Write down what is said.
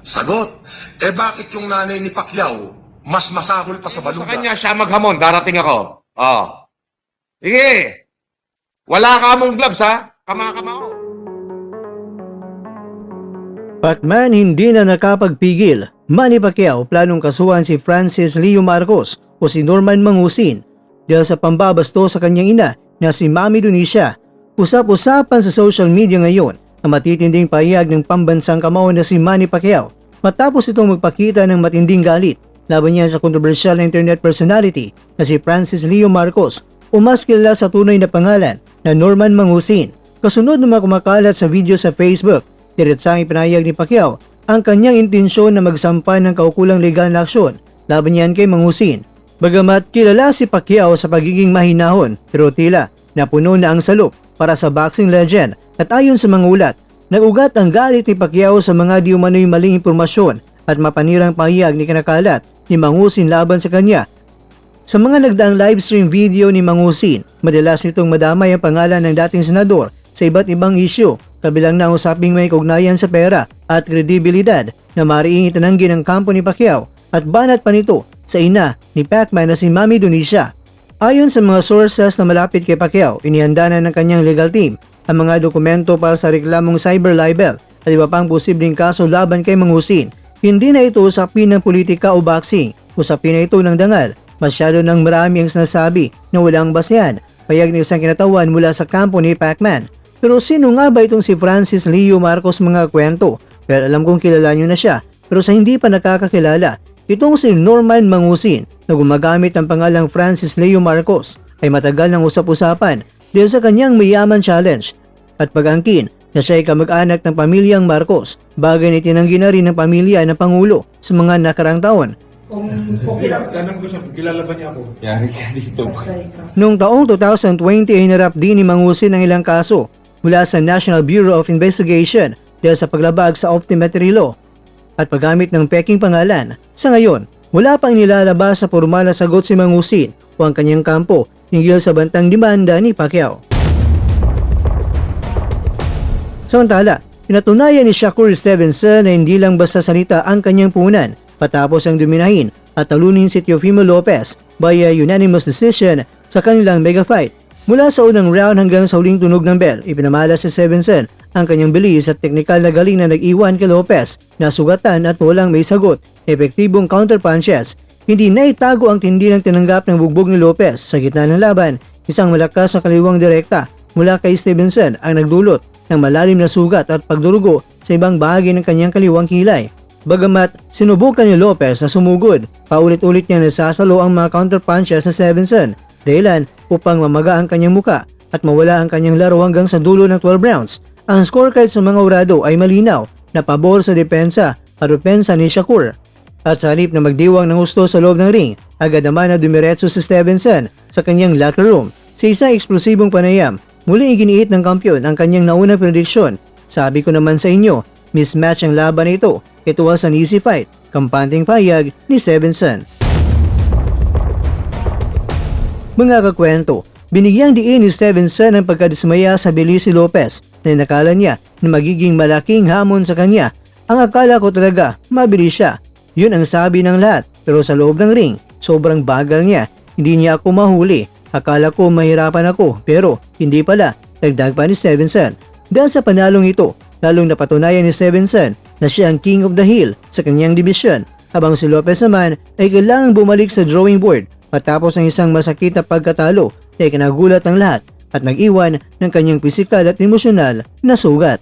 Sagot. Bakit yung nanay ni Pacquiao mas masahol pa sa Sa baluga? kanya siya maghamon, darating ako. Oh. Sige. Wala ka mong gloves ha? Kama-kamao. Pacman hindi na nakapagpigil. Manny Pacquiao planong kasuhan si Francis Leo Marcos o si Norman Mangusin dahil sa pambabasto sa kanyang ina na si Mami Donicia. Usap-usapan sa social media ngayon ang matitinding pahayag ng pambansang kamao na si Manny Pacquiao matapos itong magpakita ng matinding galit laban niya sa kontrobersyal na internet personality na si Francis Leo Marcos o mas kilala sa tunay na pangalan na Norman Mangusin. Kasunod ng mga kumakalat sa video sa Facebook, diretsang ipinahayag ni Pacquiao ang kanyang intensyon na magsampa ng kaukulang legal na aksyon laban niyan kay Mangusin. Bagamat kilala si Pacquiao sa pagiging mahinahon, pero tila napuno na ang salop para sa boxing legend at ayon sa mga ulat, nag-ugat ang galit ni Pacquiao sa mga di umano'y maling impormasyon at mapanirang pahayag ni kinakalat ni Mangusin laban sa kanya. Sa mga nagdaang livestream video ni Mangusin, madalas nitong madamay ang pangalan ng dating senador sa iba't ibang isyu, kabilang na usaping may kaugnayan sa pera at kredibilidad na mariing itinanggi ng kampo ni Pacquiao at banat pa nito sa ina ni Pacman na si Mami Donicia. Ayon sa mga sources na malapit kay Pacquiao, inihanda na ng kanyang legal team ang mga dokumento para sa reklamong cyber libel at iba pang posibleng kaso laban kay Mangusin. Hindi na ito usapin ng politika o boxing, usapin na ito ng dangal. Masyado nang marami ang sinasabi na walang basehan, payag ng isang kinatawan mula sa kampo ni Pacman. Pero sino nga ba itong si Francis Leo Marcos mga kwento? Pero alam kong kilala nyo na siya, pero sa hindi pa nakakakilala, itong si Norman Mangusin na gumagamit ng pangalang Francis Leo Marcos ay matagal ng usap-usapan dahil sa kanyang mayaman challenge at pag-angkin na siya ay kamag-anak ng pamilyang Marcos, bagay na itinanggi na rin ng pamilya ng Pangulo sa mga nakarang taon. Tanong ko siya, kilala ba niya ako? Yari ka dito. Noong taong 2020 ay hinarap din ni Mangusin ng ilang kaso mula sa National Bureau of Investigation dahil sa paglabag sa optometry law at paggamit ng peking pangalan. Sa ngayon, wala pang inilalabas sa formal na sagot si Mangusin o ang kanyang kampo hinggil sa bantang demanda ni Pacquiao. Samantala, pinatunayan ni Shakur Stevenson na hindi lang basta salita ang kanyang punan patapos ang dominahin at talunin si Teofimo Lopez via unanimous decision sa kanilang mega fight. Mula sa unang round hanggang sa huling tunog ng bell, ipinamala si Stevenson ang kanyang bilis at teknikal na galing na nag-iwan kay Lopez na sugatan at walang may sagot. Epektibong counter punches. Hindi na itago ang tindi ng tinanggap ng bugbog ni Lopez sa gitna ng laban. Isang malakas na kaliwang direkta mula kay Stevenson ang nagdulot ng malalim na sugat at pagdurugo sa ibang bahagi ng kanyang kaliwang kilay. Bagamat sinubukan ni Lopez na sumugod, paulit-ulit niya nasasalo ang mga counter punches sa Stevenson, dahilan upang mamaga ang kanyang muka at mawala ang kanyang laro hanggang sa dulo ng 12 rounds. Ang scorecard sa mga urado ay malinaw na pabor sa depensa at opensa ni Shakur. At sa halip na magdiwang ng gusto sa loob ng ring, agad naman na dumiretso si Stevenson sa kanyang locker room. Sa isang eksplosibong panayam, muling iginiit ng kampiyon ang kanyang naunang prediksyon. Sabi ko naman sa inyo, mismatch ang laban na ito. Ito was an easy fight, kampanting payag ni Stevenson. Mga kakwento, binigyang diin ni Stevenson ang pagkadismaya sa bilis si Lopez na inakala niya na magiging malaking hamon sa kanya. Ang akala ko talaga, mabilis siya. Yun ang sabi ng lahat, pero sa loob ng ring, sobrang bagal niya. Hindi niya ako mahuli. Akala ko mahirapan ako, pero hindi pala, dagdag pa ni Stevenson. Dahil sa panalong ito, lalong napatunayan ni Stevenson na siya ang king of the hill sa kanyang division, habang si Lopez naman ay kailangang bumalik sa drawing board matapos ng isang masakit na pagkatalo na ikinagulat ng lahat at nag-iwan ng kanyang pisikal at emosyonal na sugat.